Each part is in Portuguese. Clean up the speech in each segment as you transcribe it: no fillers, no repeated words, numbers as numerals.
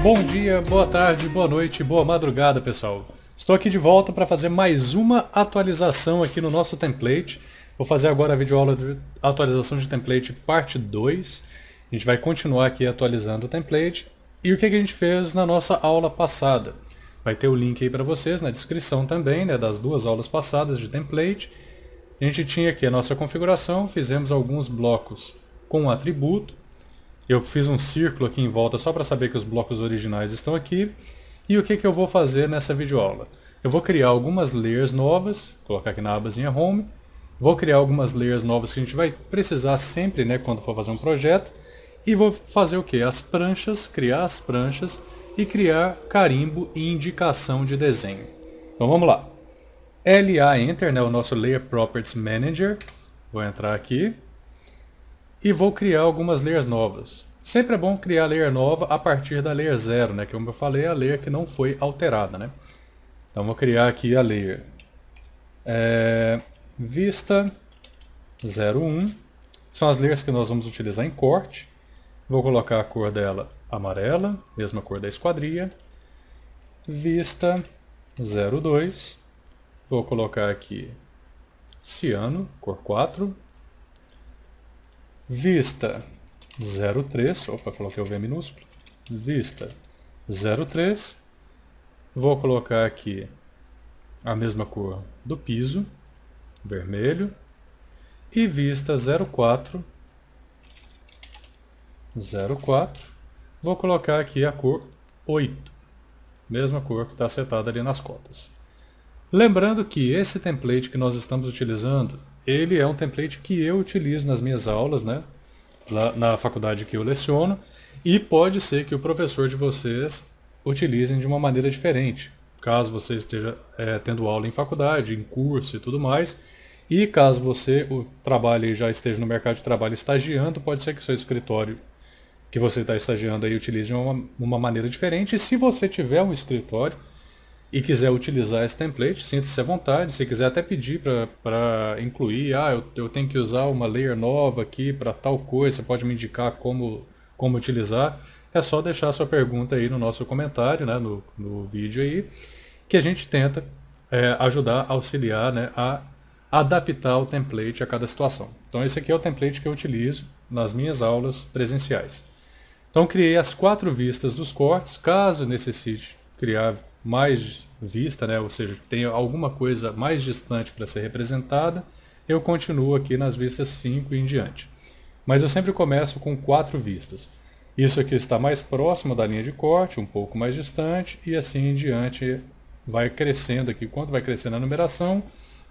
Bom dia, boa tarde, boa noite, boa madrugada, pessoal. Estou aqui de volta para fazer mais uma atualização aqui no nosso template. Vou fazer agora a videoaula de atualização de template parte 2. A gente vai continuar aqui atualizando o template. E o que a gente fez na nossa aula passada? Vai ter o link aí para vocês na descrição também, né, das duas aulas passadas de template. A gente tinha aqui a nossa configuração, fizemos alguns blocos com atributo. Eu fiz um círculo aqui em volta só para saber que os blocos originais estão aqui. E o que eu vou fazer nessa videoaula? Eu vou criar algumas layers novas, colocar aqui na abazinha Home. Vou criar algumas layers novas que a gente vai precisar sempre, né, quando for fazer um projeto. E vou fazer o que? As pranchas, criar as pranchas e criar carimbo e indicação de desenho. Então vamos lá. LA Enter, né, o nosso Layer Properties Manager. Vou entrar aqui. E vou criar algumas layers novas. Sempre é bom criar layer nova a partir da layer 0, né? Que como eu falei, é a layer que não foi alterada, né? Então vou criar aqui a layer Vista 01. São as layers que nós vamos utilizar em corte. Vou colocar a cor dela amarela, mesma cor da esquadria. Vista 02. Vou colocar aqui ciano, cor 4. Vista 03, opa, coloquei o V minúsculo. Vista 03. Vou colocar aqui a mesma cor do piso, vermelho. E vista 04. 04. Vou colocar aqui a cor 8. Mesma cor que está setada ali nas cotas. Lembrando que esse template que nós estamos utilizando, ele é um template que eu utilizo nas minhas aulas, né? Lá na faculdade que eu leciono. E pode ser que o professor de vocês utilizem de uma maneira diferente. Caso você esteja tendo aula em faculdade, em curso e tudo mais. E caso você trabalhe já esteja no mercado de trabalho estagiando, pode ser que o seu escritório que você está estagiando aí utilize de uma maneira diferente. E se você tiver um escritório e quiser utilizar esse template, sinta-se à vontade. Se quiser até pedir para incluir, eu tenho que usar uma layer nova aqui para tal coisa, você pode me indicar como utilizar. É só deixar a sua pergunta aí no nosso comentário, né, no vídeo aí, que a gente tenta ajudar, auxiliar, né, a adaptar o template a cada situação. Então esse aqui é o template que eu utilizo nas minhas aulas presenciais. Então criei as 4 vistas dos cortes. Caso necessite criar mais vista, né, ou seja, tem alguma coisa mais distante para ser representada, eu continuo aqui nas vistas 5 e em diante. Mas eu sempre começo com 4 vistas. Isso aqui está mais próximo da linha de corte, um pouco mais distante, e assim em diante vai crescendo aqui. Quanto vai crescendo a numeração,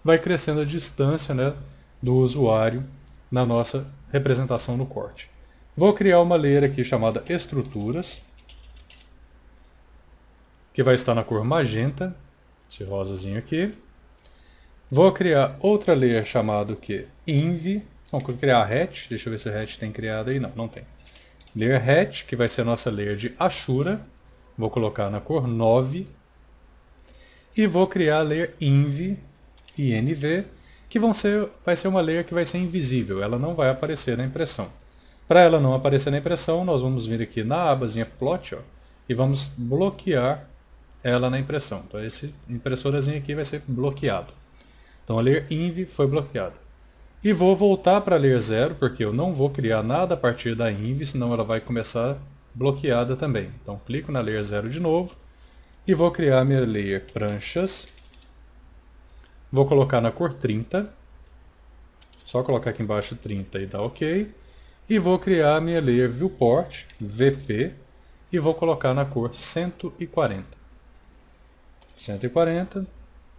vai crescendo a distância, né, do usuário na nossa representação no corte. Vou criar uma layer aqui chamada estruturas, que vai estar na cor magenta, esse rosazinho aqui. Vou criar outra layer chamada Inv. Vamos criar a hatch, deixa eu ver se a hatch tem criado aí, não tem. Layer hatch, que vai ser a nossa layer de Ashura, vou colocar na cor 9. E vou criar a layer Inv, INV, que vai ser uma layer que vai ser invisível, ela não vai aparecer na impressão. Para ela não aparecer na impressão, nós vamos vir aqui na abazinha Plot, e vamos bloquear ela na impressão. Então esse impressorazinho aqui vai ser bloqueado. Então a layer Inv foi bloqueada. E vou voltar para a layer 0, porque eu não vou criar nada a partir da Inv, senão ela vai começar bloqueada também. Então clico na layer 0 de novo e vou criar a minha layer pranchas. Vou colocar na cor 30. Só colocar aqui embaixo 30 e dar OK. E vou criar a minha layer viewport, VP, e vou colocar na cor 140. 140,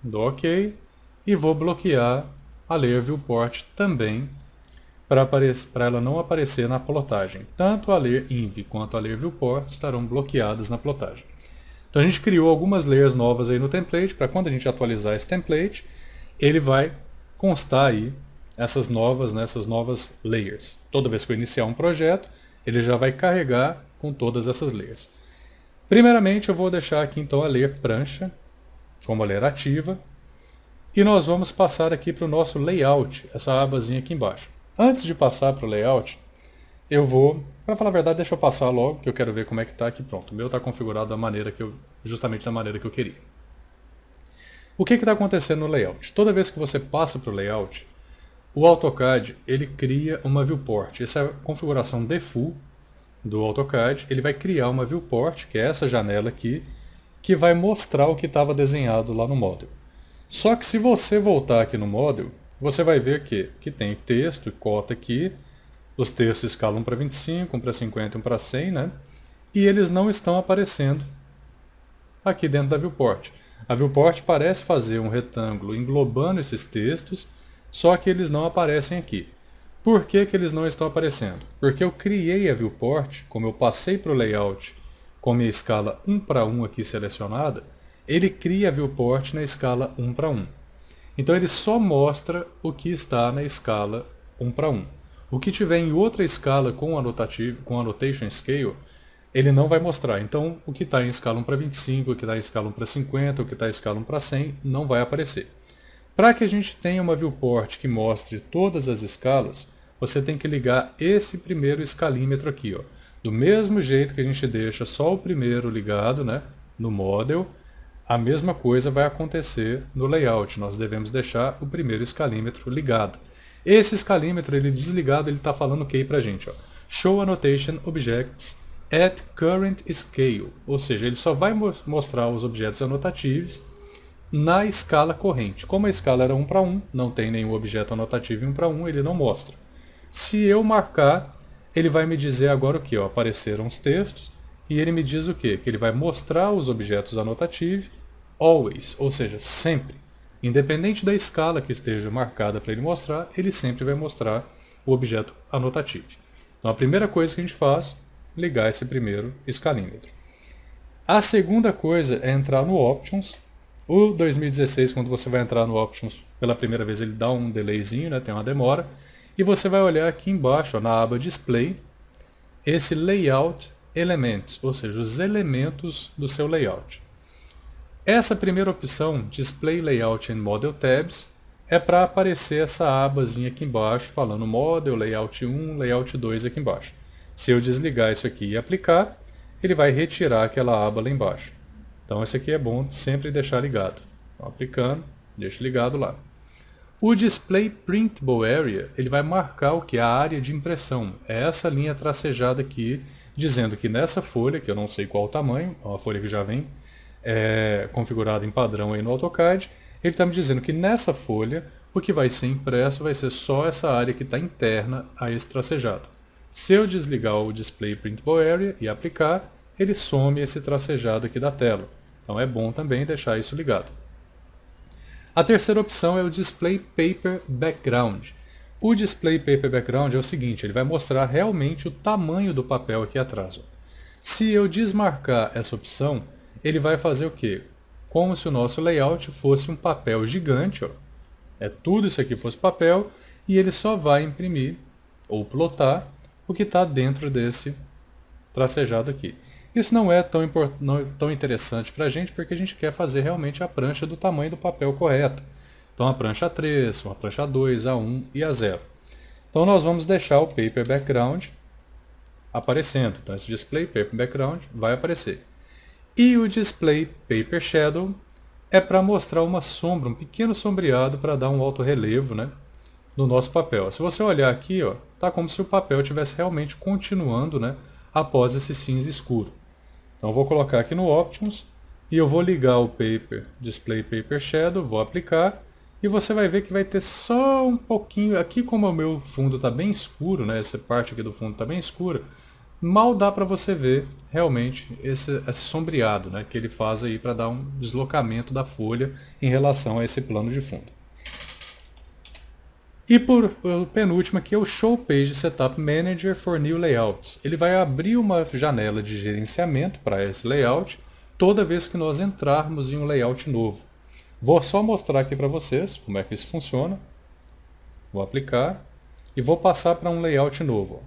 dou OK, e vou bloquear a layer viewport também, para ela não aparecer na plotagem. Tanto a layer Inv quanto a layer viewport estarão bloqueadas na plotagem. Então a gente criou algumas layers novas aí no template, para quando a gente atualizar esse template, ele vai constar aí essas novas layers. Toda vez que eu iniciar um projeto, ele já vai carregar com todas essas layers. Primeiramente eu vou deixar aqui então a layer prancha, como a layer ativa, e nós vamos passar aqui para o nosso layout, essa abazinha aqui embaixo. Antes de passar para o layout, eu vou, Para falar a verdade, deixa eu passar logo, que eu quero ver como é que está aqui. Pronto, o meu está configurado da maneira que justamente da maneira que eu queria. O que está acontecendo no layout? Toda vez que você passa para o layout, o AutoCAD ele cria uma viewport. Essa é a configuração default do AutoCAD. Ele vai criar uma viewport, que é essa janela aqui, que vai mostrar o que estava desenhado lá no model. Só que se você voltar aqui no model, você vai ver que tem texto e cota aqui. Os textos escalam 1 para 25, 1 para 50 e 1 para 100, né? E eles não estão aparecendo aqui dentro da viewport. A viewport parece fazer um retângulo englobando esses textos, só que eles não aparecem aqui. Por que eles não estão aparecendo? Porque eu criei a viewport, como eu passei para o layout com a minha escala 1 para 1 aqui selecionada, ele cria a viewport na escala 1 para 1. Então ele só mostra o que está na escala 1 para 1. O que tiver em outra escala com annotation scale, ele não vai mostrar. Então, o que está em escala 1 para 25, o que está em escala 1 para 50, o que está em escala 1 para 100, não vai aparecer. Para que a gente tenha uma viewport que mostre todas as escalas, você tem que ligar esse primeiro escalímetro aqui. Ó. Do mesmo jeito que a gente deixa só o primeiro ligado, né, no model, a mesma coisa vai acontecer no layout. Nós devemos deixar o primeiro escalímetro ligado. Esse escalímetro, ele desligado, ele está falando o que para a gente? Ó? Show Annotation Objects at Current Scale. Ou seja, ele só vai mostrar os objetos anotativos na escala corrente. Como a escala era 1 para 1, não tem nenhum objeto anotativo em 1 para 1, ele não mostra. Se eu marcar, ele vai me dizer agora o que? Apareceram os textos, e ele me diz o quê? Que ele vai mostrar os objetos anotativos always, ou seja, sempre. Independente da escala que esteja marcada para ele mostrar, ele sempre vai mostrar o objeto anotativo. Então a primeira coisa que a gente faz é ligar esse primeiro escalímetro. A segunda coisa é entrar no Options. O 2016, quando você vai entrar no Options pela primeira vez, ele dá um delayzinho, né? Tem uma demora. E você vai olhar aqui embaixo, ó, na aba Display, esse Layout Elements, ou seja, os elementos do seu layout. Essa primeira opção, Display Layout and Model Tabs, é para aparecer essa abazinha aqui embaixo, falando Model, Layout 1, Layout 2 aqui embaixo. Se eu desligar isso aqui e aplicar, ele vai retirar aquela aba lá embaixo. Então esse aqui é bom sempre deixar ligado. Então, aplicando, deixa ligado lá. O Display Printable Area, ele vai marcar o que? A área de impressão. É essa linha tracejada aqui, dizendo que nessa folha, que eu não sei qual o tamanho, é uma folha que já vem configurado em padrão aí no AutoCAD, ele está me dizendo que nessa folha o que vai ser impresso vai ser só essa área que está interna a esse tracejado. Se eu desligar o Display Printable Area e aplicar, ele some esse tracejado aqui da tela. Então é bom também deixar isso ligado. A terceira opção é o Display Paper Background. O Display Paper Background é o seguinte, ele vai mostrar realmente o tamanho do papel aqui atrás. Ó. Se eu desmarcar essa opção, ele vai fazer o quê? Como se o nosso layout fosse um papel gigante. Ó. Tudo isso aqui fosse papel e ele só vai imprimir ou plotar o que está dentro desse tracejado aqui. Isso não é tão interessante para a gente porque a gente quer fazer realmente a prancha do tamanho do papel correto. Então a prancha A3, uma prancha A2, A1 e A0. Então nós vamos deixar o Paper Background aparecendo. Então esse Display Paper Background vai aparecer. E o Display Paper Shadow é para mostrar uma sombra, um pequeno sombreado para dar um alto relevo, né, no nosso papel. Se você olhar aqui, ó, tá como se o papel estivesse realmente continuando, né, após esse cinza escuro. Então eu vou colocar aqui no Options e eu vou ligar o Display Paper Shadow, vou aplicar e você vai ver que vai ter só um pouquinho, aqui como o meu fundo está bem escuro, né, essa parte aqui do fundo está bem escura, mal dá para você ver realmente esse sombreado, né, que ele faz aí para dar um deslocamento da folha em relação a esse plano de fundo. E por penúltimo aqui é o Show Page Setup Manager for New Layouts. Ele vai abrir uma janela de gerenciamento para esse layout toda vez que nós entrarmos em um layout novo. Vou só mostrar aqui para vocês como é que isso funciona. Vou aplicar e vou passar para um layout novo.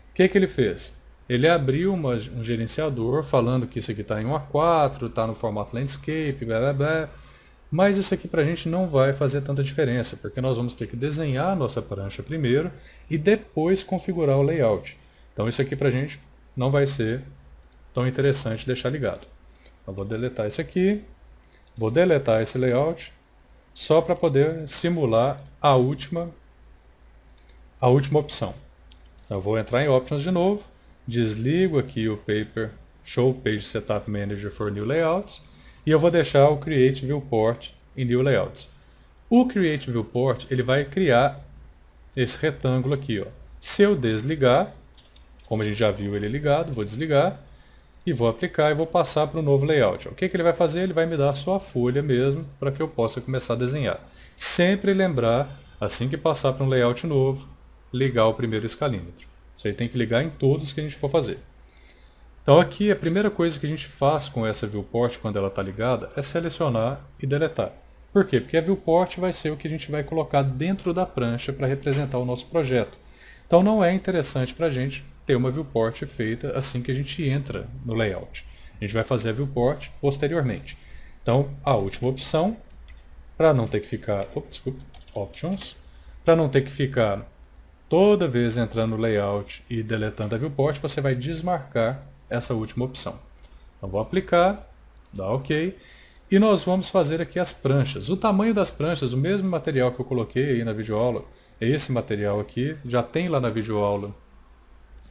O que ele fez? Ele abriu um gerenciador falando que isso aqui está em 1 a 4, está no formato landscape, blá blá blá. Mas isso aqui para a gente não vai fazer tanta diferença, porque nós vamos ter que desenhar a nossa prancha primeiro e depois configurar o layout. Então isso aqui para a gente não vai ser tão interessante deixar ligado. Eu vou deletar isso aqui, vou deletar esse layout, só para poder simular a última opção. Eu vou entrar em Options de novo, desligo aqui o Paper Show Page Setup Manager for New Layouts e eu vou deixar o Create Viewport em New Layouts. O Create Viewport ele vai criar esse retângulo aqui. Ó. Se eu desligar, como a gente já viu ele ligado, vou desligar e vou aplicar e vou passar para o novo layout. O que ele vai fazer? Ele vai me dar só a folha mesmo para que eu possa começar a desenhar. Sempre lembrar, assim que passar para um layout novo, ligar o primeiro escalímetro. Isso aí tem que ligar em todos que a gente for fazer. Então aqui a primeira coisa que a gente faz com essa viewport quando ela está ligada é selecionar e deletar. Por quê? Porque a viewport vai ser o que a gente vai colocar dentro da prancha para representar o nosso projeto. Então não é interessante para a gente ter uma viewport feita assim que a gente entra no layout. A gente vai fazer a viewport posteriormente. Então a última opção, para não ter que ficar... Options. Para não ter que ficar toda vez entrando no layout e deletando a viewport, você vai desmarcar essa última opção. Então vou aplicar, dá OK. E nós vamos fazer aqui as pranchas. O tamanho das pranchas, o mesmo material que eu coloquei aí na videoaula, é esse material aqui, já tem lá na videoaula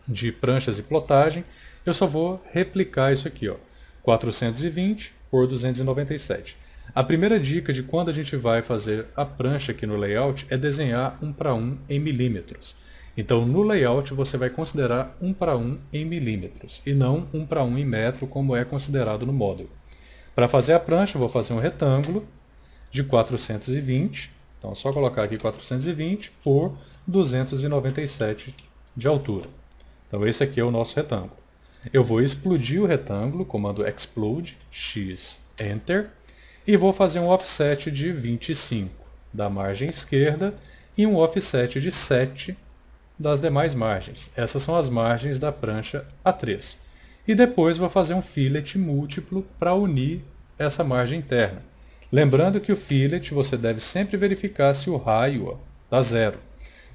de pranchas e plotagem. Eu só vou replicar isso aqui, ó, 420 por 297. A primeira dica de quando a gente vai fazer a prancha aqui no layout é desenhar 1:1 em milímetros. Então no layout você vai considerar 1:1 em milímetros e não 1:1 em metro como é considerado no módulo. Para fazer a prancha eu vou fazer um retângulo de 420, então é só colocar aqui 420 por 297 de altura. Então esse aqui é o nosso retângulo. Eu vou explodir o retângulo, comando Explode, X, Enter, e vou fazer um offset de 25 da margem esquerda e um offset de 7 das demais margens. Essas são as margens da prancha A3. E depois vou fazer um fillet múltiplo para unir essa margem interna. Lembrando que o fillet você deve sempre verificar se o raio está zero.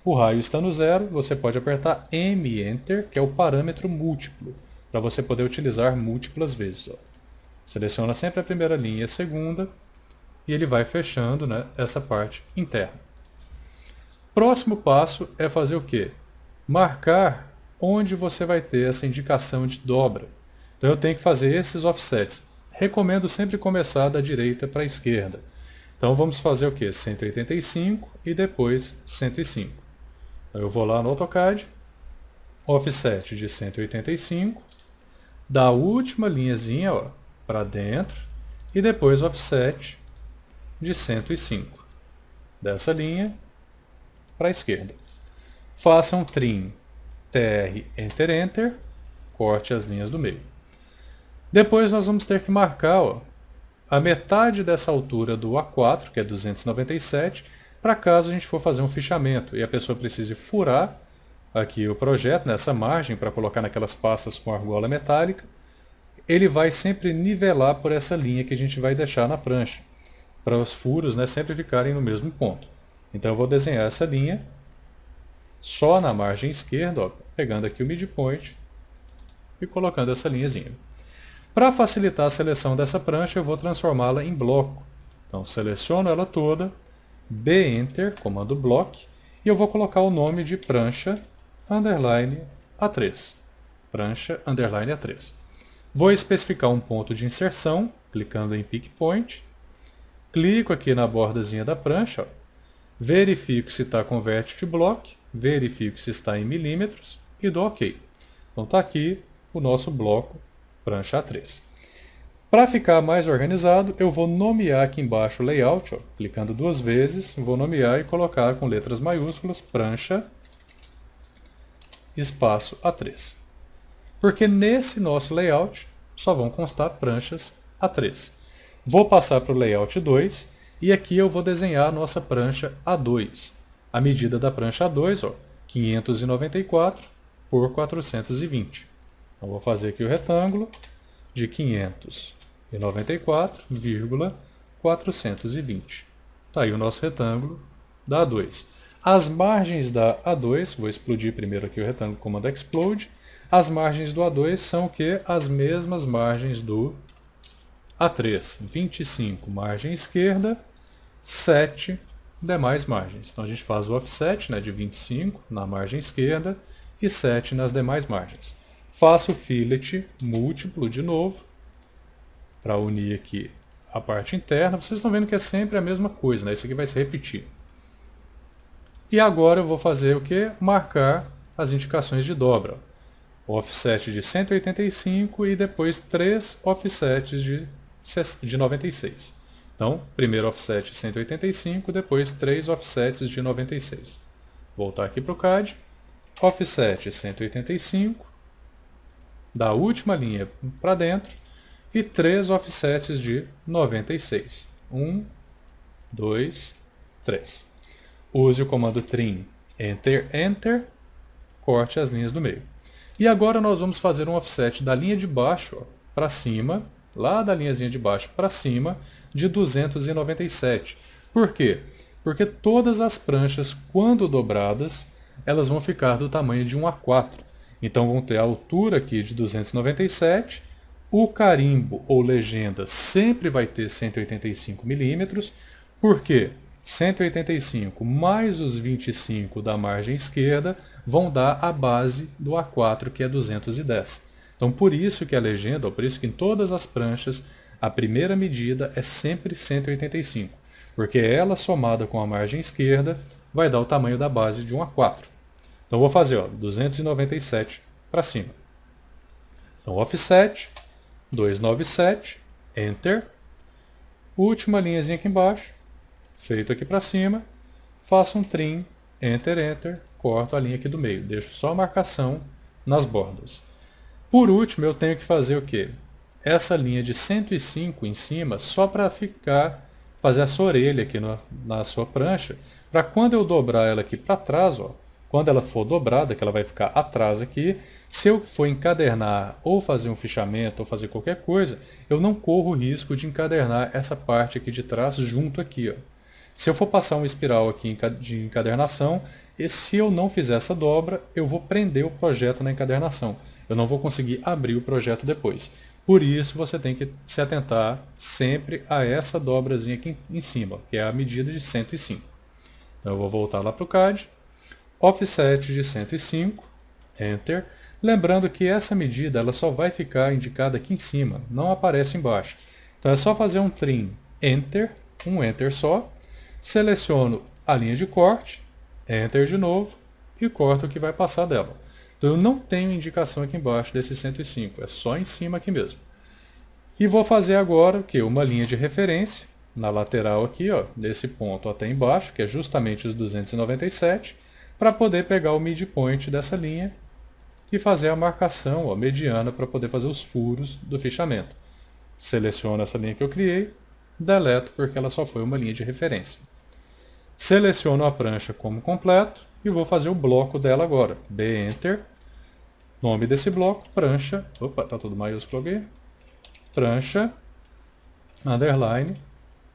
O raio está no zero, você pode apertar M Enter, que é o parâmetro múltiplo, para você poder utilizar múltiplas vezes. Ó. Seleciona sempre a primeira linha e a segunda, e ele vai fechando, né, essa parte interna. Próximo passo é fazer o quê? Marcar onde você vai ter essa indicação de dobra. Então eu tenho que fazer esses offsets. Recomendo sempre começar da direita para a esquerda. Então vamos fazer o quê? 185 e depois 105. Então eu vou lá no AutoCAD, offset de 185, da última linhazinha para dentro e depois offset de 105. Dessa linha para a esquerda. Faça um trim TR, Enter, Enter, corte as linhas do meio. Depois nós vamos ter que marcar a metade dessa altura do A4, que é 297, para caso a gente for fazer um fichamento e a pessoa precise furar aqui o projeto, nessa margem, para colocar naquelas pastas com argola metálica, ele vai sempre nivelar por essa linha que a gente vai deixar na prancha, para os furos, né, sempre ficarem no mesmo ponto. Então eu vou desenhar essa linha só na margem esquerda, ó, pegando aqui o midpoint e colocando essa linhazinha. Para facilitar a seleção dessa prancha, eu vou transformá-la em bloco. Então seleciono ela toda, B Enter, comando Block, e eu vou colocar o nome de prancha underline A3. Prancha underline A3. Vou especificar um ponto de inserção, clicando em Pick Point. Clico aqui na bordazinha da prancha, ó, verifico se está com Vertex Block, verifico se está em milímetros e dou OK. Então está aqui o nosso bloco prancha A3. Para ficar mais organizado, eu vou nomear aqui embaixo o layout, ó, clicando duas vezes, vou nomear e colocar com letras maiúsculas prancha espaço A3. Porque nesse nosso layout só vão constar pranchas A3. Vou passar para o layout 2 e aqui eu vou desenhar a nossa prancha A2. A medida da prancha A2, ó, 594 por 420. Então vou fazer aqui o retângulo de 594,420. Está aí o nosso retângulo da A2. As margens da A2, vou explodir primeiro aqui o retângulo, comando explode. As margens do A2 são o quê? As mesmas margens do A3. 25 margem esquerda, 7 demais margens. Então a gente faz o offset, né, de 25 na margem esquerda e 7 nas demais margens. Faço o fillet múltiplo de novo, para unir aqui a parte interna. Vocês estão vendo que é sempre a mesma coisa, né? Isso aqui vai se repetir. E agora eu vou fazer o que? Marcar as indicações de dobra. O offset de 185 e depois 3 offsets de 96. Então, primeiro offset 185, depois 3 offsets de 96. Voltar aqui para o CAD. Offset 185, da última linha para dentro, e 3 offsets de 96. 1, 2, 3. Use o comando trim, Enter, Enter, corte as linhas do meio. E agora nós vamos fazer um offset da linha de baixo para cima, lá da linhazinha de baixo para cima, de 297. Por quê? Porque todas as pranchas, quando dobradas, elas vão ficar do tamanho de 1:4. Então vão ter a altura aqui de 297, o carimbo ou legenda sempre vai ter 185 milímetros, por quê? 185 mais os 25 da margem esquerda vão dar a base do A4, que é 210. Então por isso que a legenda, ou por isso que em todas as pranchas, a primeira medida é sempre 185, porque ela somada com a margem esquerda vai dar o tamanho da base de 1:4. Então vou fazer 297 para cima. Então offset, 297, Enter, última linhazinha aqui embaixo, feito aqui para cima, faço um trim, Enter, Enter, corto a linha aqui do meio, deixo só a marcação nas bordas. Por último, eu tenho que fazer o quê? Essa linha de 105 em cima, só para fazer essa orelha aqui na sua prancha, para quando eu dobrar ela aqui para trás, quando ela for dobrada, que ela vai ficar atrás aqui, se eu for encadernar ou fazer um fichamento ou fazer qualquer coisa, eu não corro o risco de encadernar essa parte aqui de trás junto aqui. Se eu for passar um espiral aqui de encadernação, e se eu não fizer essa dobra, eu vou prender o projeto na encadernação. Eu não vou conseguir abrir o projeto depois. Por isso você tem que se atentar sempre a essa dobrazinha aqui em cima, que é a medida de 105. Então eu vou voltar lá para o CAD. Offset de 105, Enter. Lembrando que essa medida ela só vai ficar indicada aqui em cima, não aparece embaixo. Então é só fazer um trim, Enter, um Enter só. Seleciono a linha de corte, Enter de novo e corto o que vai passar dela. Então eu não tenho indicação aqui embaixo desse 105, é só em cima aqui mesmo. E vou fazer agora o quê? Uma linha de referência na lateral aqui, desse ponto até embaixo, que é justamente os 297, para poder pegar o midpoint dessa linha e fazer a marcação mediana para poder fazer os furos do fichamento. Seleciono essa linha que eu criei, deleto porque ela só foi uma linha de referência. Seleciono a prancha como completo e vou fazer o bloco dela agora. B-Enter, nome desse bloco, prancha, opa, tá tudo maiúsculo aqui, prancha, underline,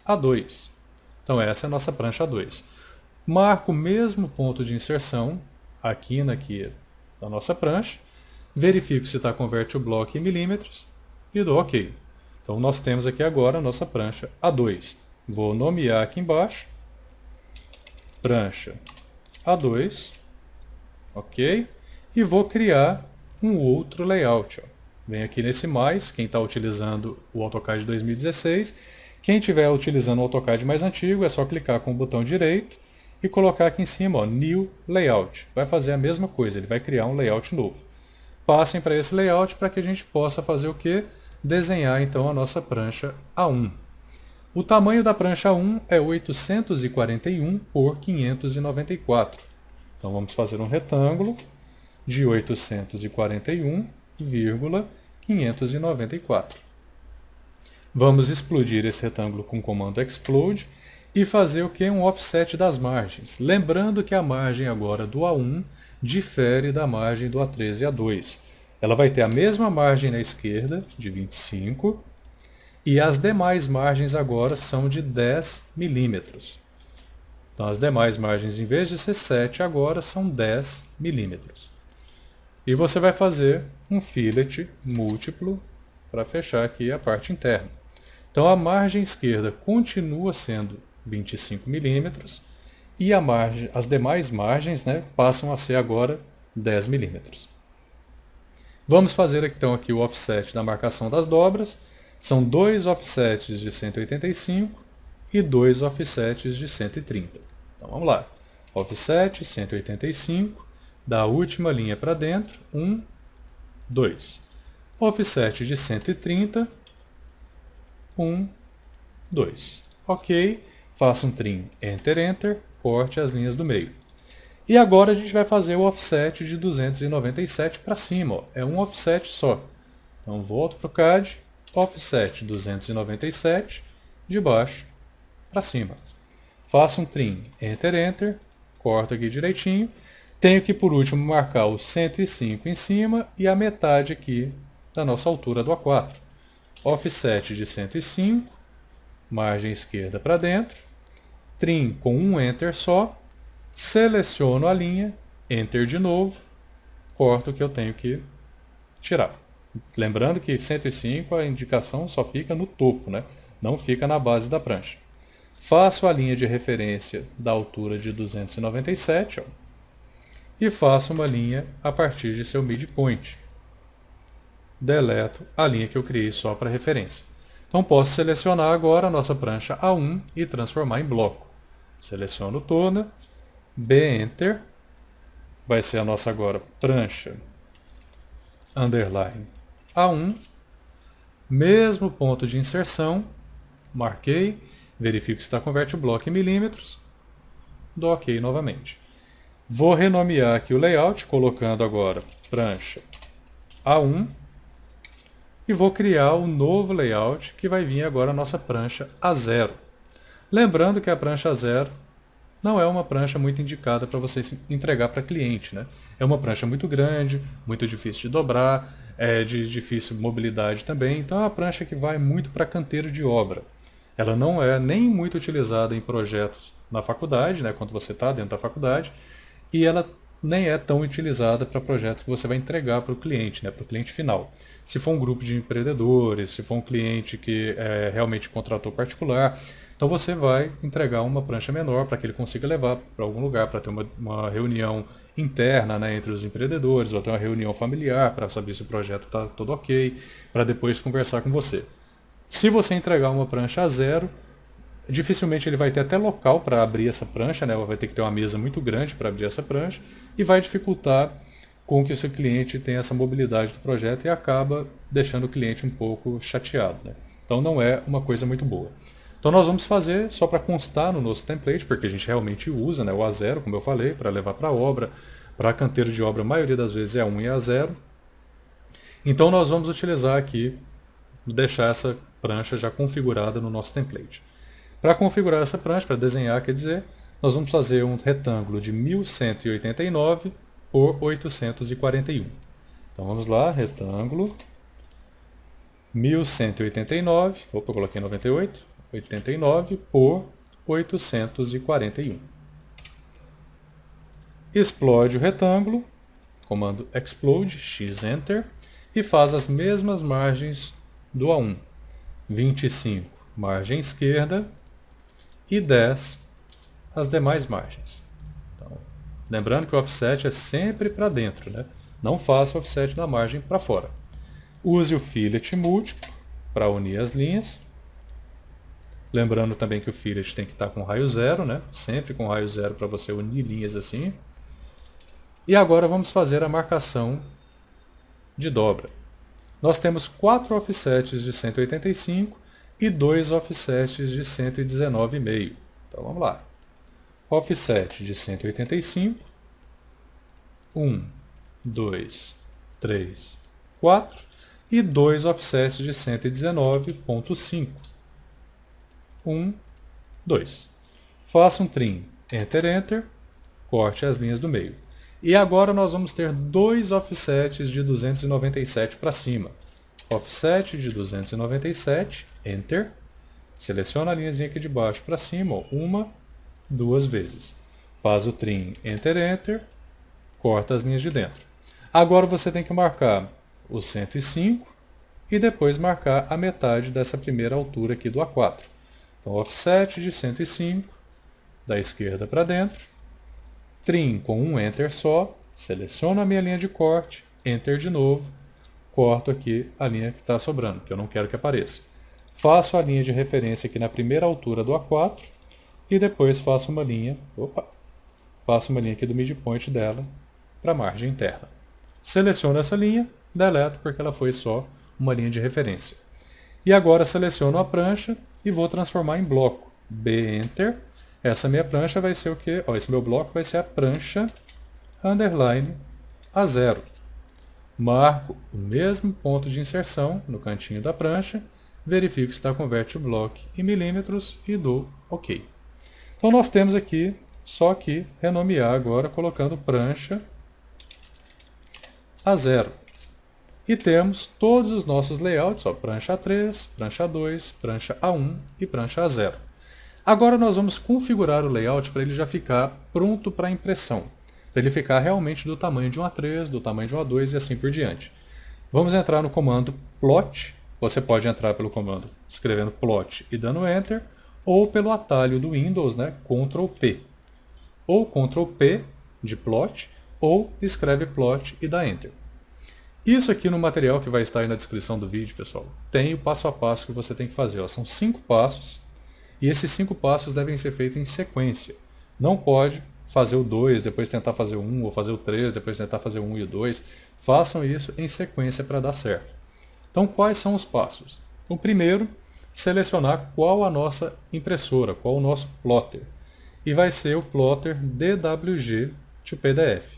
A2. Então essa é a nossa prancha A2. Marco o mesmo ponto de inserção, aqui da nossa prancha, verifico se está converte o bloco em milímetros e dou OK. Então nós temos aqui agora a nossa prancha A2. Vou nomear aqui embaixo, prancha A2, OK, e vou criar um outro layout. Vem aqui nesse mais, quem está utilizando o AutoCAD 2016, quem estiver utilizando o AutoCAD mais antigo é só clicar com o botão direito e colocar aqui em cima, New Layout. Vai fazer a mesma coisa, ele vai criar um layout novo. Passem para esse layout para que a gente possa fazer o quê? Desenhar então a nossa prancha A1. O tamanho da prancha A1 é 841 por 594. Então vamos fazer um retângulo de 841,594. Vamos explodir esse retângulo com o comando Explode e fazer o que? Um offset das margens. Lembrando que a margem agora do A1 difere da margem do A3 e A2. Ela vai ter a mesma margem na esquerda, de 25, e as demais margens agora são de 10 milímetros. Então as demais margens, em vez de ser 7, agora são 10 milímetros. E você vai fazer um fillet múltiplo para fechar aqui a parte interna. Então a margem esquerda continua sendo 25 milímetros e as demais margens, né, passam a ser agora 10 milímetros. Vamos fazer então aqui o offset da marcação das dobras. São 2 offsets de 185 e 2 offsets de 130. Então vamos lá. Offset 185, da última linha para dentro, 1, 2. Offset de 130, 1, 2. Ok, faça um trim, Enter, Enter, corte as linhas do meio. E agora a gente vai fazer o offset de 297 para cima. Ó. É um offset só. Então volto para o CAD, offset 297, de baixo para cima. Faço um trim, Enter, Enter, corto aqui direitinho. Tenho que, por último, marcar o 105 em cima e a metade aqui da nossa altura do A4. Offset de 105, margem esquerda para dentro, trim com um Enter só, seleciono a linha, Enter de novo, corto o que eu tenho que tirar. Lembrando que 105 a indicação só fica no topo, né? Não fica na base da prancha. Faço a linha de referência da altura de 297, ó, e faço uma linha a partir de seu midpoint. Deleto a linha que eu criei só para referência. Então posso selecionar agora a nossa prancha A1 e transformar em bloco. Seleciono toda, B, Enter, vai ser a nossa agora prancha underline A1, mesmo ponto de inserção, marquei, verifico se está converte o bloco em milímetros, dou OK novamente. Vou renomear aqui o layout, colocando agora prancha A1, e vou criar um novo layout que vai vir agora a nossa prancha A0. Lembrando que a prancha A0 não é uma prancha muito indicada para você entregar para cliente, né? É uma prancha muito grande, muito difícil de dobrar, é de difícil mobilidade também, então é uma prancha que vai muito para canteiro de obra. Ela não é nem muito utilizada em projetos na faculdade, né, quando você está dentro da faculdade, e ela nem é tão utilizada para projetos que você vai entregar para o cliente, né, para o cliente final. Se for um grupo de empreendedores, se for um cliente que realmente contratou particular, então você vai entregar uma prancha menor para que ele consiga levar para algum lugar, para ter uma reunião interna, né, entre os empreendedores, ou ter uma reunião familiar para saber se o projeto está todo ok, para depois conversar com você. Se você entregar uma prancha A0, dificilmente ele vai ter até local para abrir essa prancha, né? Vai ter que ter uma mesa muito grande para abrir essa prancha e vai dificultar com que o seu cliente tenha essa mobilidade do projeto e acaba deixando o cliente um pouco chateado, né? Então não é uma coisa muito boa. Então nós vamos fazer, só para constar no nosso template, porque a gente realmente usa, né, o A0, como eu falei, para levar para obra, para canteiro de obra a maioria das vezes é A1 e A0. Então nós vamos utilizar aqui, deixar essa prancha já configurada no nosso template. Para configurar essa prancha, para desenhar, quer dizer, nós vamos fazer um retângulo de 1189 por 841. Então vamos lá, retângulo 1189, opa, eu coloquei 98, 89 por 841. Explode o retângulo, comando explode, x enter, e faz as mesmas margens do A1. 25 margem esquerda e 10 as demais margens. Então, lembrando que o offset é sempre para dentro, né? Não faça o offset da margem para fora. Use o fillet múltiplo para unir as linhas. Lembrando também que o fillet tem que estar com raio zero, né? Sempre com raio zero para você unir linhas assim. E agora vamos fazer a marcação de dobra. Nós temos 4 offsets de 185 e 2 offsets de 119,5. Então vamos lá. Offset de 185, 1, 2, 3, 4 e 2 offsets de 119,5. 1, 2. Faça um trim, Enter, Enter, corte as linhas do meio. E agora nós vamos ter 2 offsets de 297 para cima. Offset de 297, Enter. Seleciona a linhazinha aqui de baixo para cima, 1, duas vezes. Faz o trim Enter, Enter, corta as linhas de dentro. Agora você tem que marcar o 105 e depois marcar a metade dessa primeira altura aqui do A4. Então, offset de 105, da esquerda para dentro, trim com um Enter só, seleciono a minha linha de corte, Enter de novo, corto aqui a linha que está sobrando, que eu não quero que apareça. Faço a linha de referência aqui na primeira altura do A4 e depois faço uma linha aqui do midpoint dela para a margem interna. Seleciono essa linha, deleto porque ela foi só uma linha de referência. E agora seleciono a prancha e vou transformar em bloco. B, Enter. Essa minha prancha vai ser o quê? Esse meu bloco vai ser a prancha underline A0. Marco o mesmo ponto de inserção no cantinho da prancha, verifico se está converte o bloco em milímetros e dou OK. Então nós temos aqui, só que renomear agora colocando prancha A0. E temos todos os nossos layouts, prancha A3, prancha A2, prancha A1 e prancha A0. Agora nós vamos configurar o layout para ele já ficar pronto para impressão. Para ele ficar realmente do tamanho de um A3, do tamanho de um A2 e assim por diante. Vamos entrar no comando plot. Você pode entrar pelo comando escrevendo plot e dando Enter, ou pelo atalho do Windows, Ctrl P. Ou Ctrl P de plot, ou escreve plot e dá Enter. Isso aqui no material que vai estar aí na descrição do vídeo, pessoal, tem o passo a passo que você tem que fazer. São 5 passos, e esses 5 passos devem ser feitos em sequência. Não pode fazer o 2, depois tentar fazer o 1, ou fazer o 3, depois tentar fazer o 1 e o 2. Façam isso em sequência para dar certo. Então, quais são os passos? O primeiro, selecionar qual a nossa impressora, qual o nosso plotter. E vai ser o plotter DWG to PDF.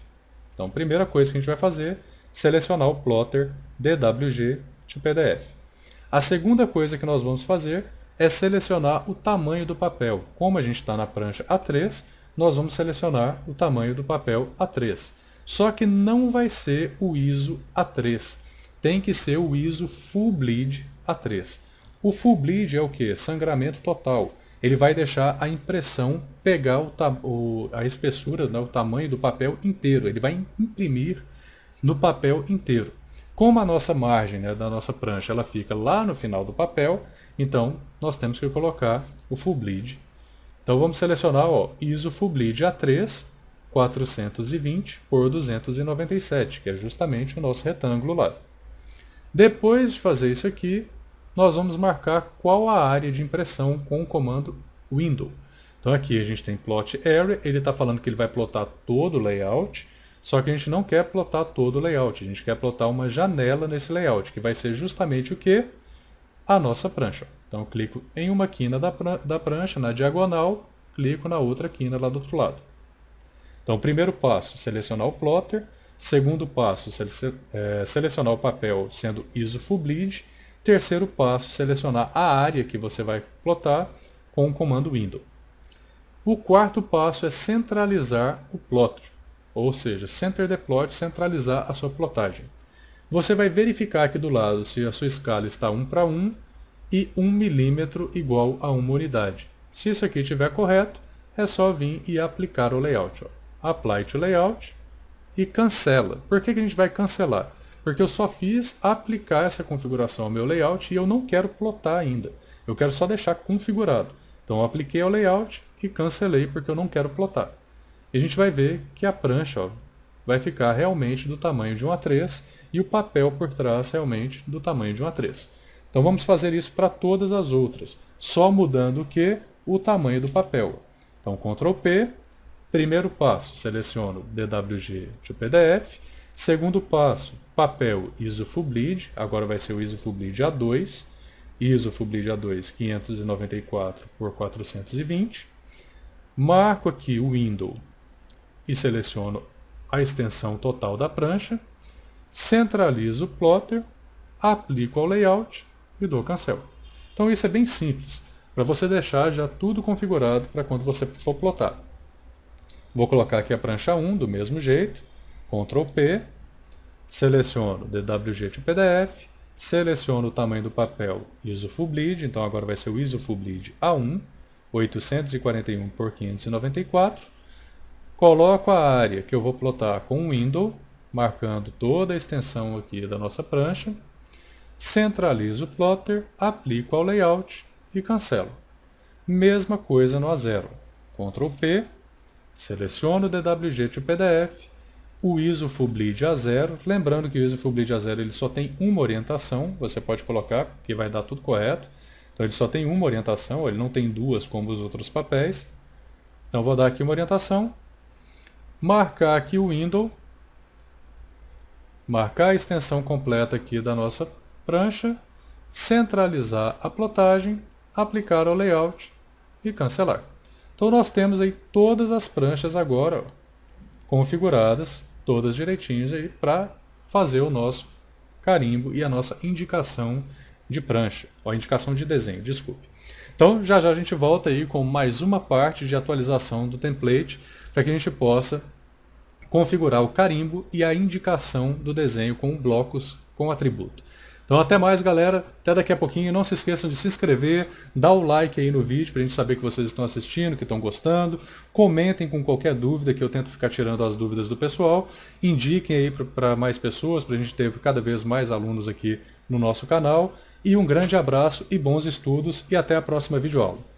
Então, a primeira coisa que a gente vai fazer, selecionar o plotter DWG to PDF. A segunda coisa que nós vamos fazer é selecionar o tamanho do papel. Como a gente está na prancha A3, nós vamos selecionar o tamanho do papel A3. Só que não vai ser o ISO A3. Tem que ser o ISO Full Bleed A3. O Full Bleed é o que? Sangramento total. Ele vai deixar a impressão pegar a espessura, o tamanho do papel inteiro. Ele vai imprimir no papel inteiro. Como a nossa margem da nossa prancha ela fica lá no final do papel, então nós temos que colocar o Full Bleed. Então vamos selecionar ISO Full Bleed A3 420 por 297, que é justamente o nosso retângulo lá. Depois de fazer isso aqui, nós vamos marcar qual a área de impressão com o comando Window. Então aqui a gente tem Plot Area, ele está falando que ele vai plotar todo o layout, só que a gente não quer plotar todo o layout, a gente quer plotar uma janela nesse layout, que vai ser justamente o que? A nossa prancha. Então eu clico em uma quina da prancha, na diagonal, clico na outra quina lá do outro lado. Então, primeiro passo, selecionar o plotter. Segundo passo, selecionar o papel sendo ISO Full Bleed. Terceiro passo, selecionar a área que você vai plotar com o comando Window. O quarto passo é centralizar o plotter, ou seja, Center the Plot, centralizar a sua plotagem. Você vai verificar aqui do lado se a sua escala está 1 para 1 e 1 milímetro igual a 1 unidade. Se isso aqui estiver correto, é só vir e aplicar o layout. Apply to Layout e cancela. Por que a gente vai cancelar? Porque eu só fiz aplicar essa configuração ao meu layout e eu não quero plotar ainda. Eu quero só deixar configurado. Então eu apliquei ao layout e cancelei porque eu não quero plotar. E a gente vai ver que a prancha vai ficar realmente do tamanho de um A3 e o papel por trás realmente do tamanho de um A3. Então vamos fazer isso para todas as outras, só mudando o que? O tamanho do papel. Então Ctrl P, primeiro passo, seleciono DWG to PDF. Segundo passo, papel ISO Full Bleed, agora vai ser o ISO Full Bleed A2, ISO Full Bleed A2 594 por 420. Marco aqui o Window e seleciono a extensão total da prancha. Centralizo o plotter, aplico ao layout e dou cancel. Então isso é bem simples, para você deixar já tudo configurado para quando você for plotar. Vou colocar aqui a prancha 1 do mesmo jeito, Ctrl P, seleciono DWG to PDF, seleciono o tamanho do papel ISO Full Bleed, então agora vai ser o ISO Full Bleed A1, 841 por 594. Coloco a área que eu vou plotar com o window, marcando toda a extensão aqui da nossa prancha. Centralizo o plotter, aplico ao layout e cancelo. Mesma coisa no A0. Ctrl P, seleciono o DWG to PDF, o ISO Full Bleed A0. Lembrando que o ISO Full Bleed A0 ele só tem uma orientação, você pode colocar que vai dar tudo correto. Então ele só tem uma orientação, ele não tem duas como os outros papéis. Então vou dar aqui uma orientação, marcar aqui o window, marcar a extensão completa aqui da nossa prancha, centralizar a plotagem, aplicar ao layout e cancelar. Então nós temos aí todas as pranchas agora ó, configuradas, todas direitinhas aí para fazer o nosso carimbo e a nossa indicação de prancha, ou a indicação de desenho, desculpe. Então já já a gente volta aí com mais uma parte de atualização do template para que a gente possa configurar o carimbo e a indicação do desenho com blocos com atributo. Então até mais galera, até daqui a pouquinho, não se esqueçam de se inscrever, dar o like aí no vídeo para a gente saber que vocês estão assistindo, que estão gostando, comentem com qualquer dúvida que eu tento ficar tirando as dúvidas do pessoal, indiquem aí para mais pessoas, para a gente ter cada vez mais alunos aqui no nosso canal, e um grande abraço e bons estudos e até a próxima videoaula.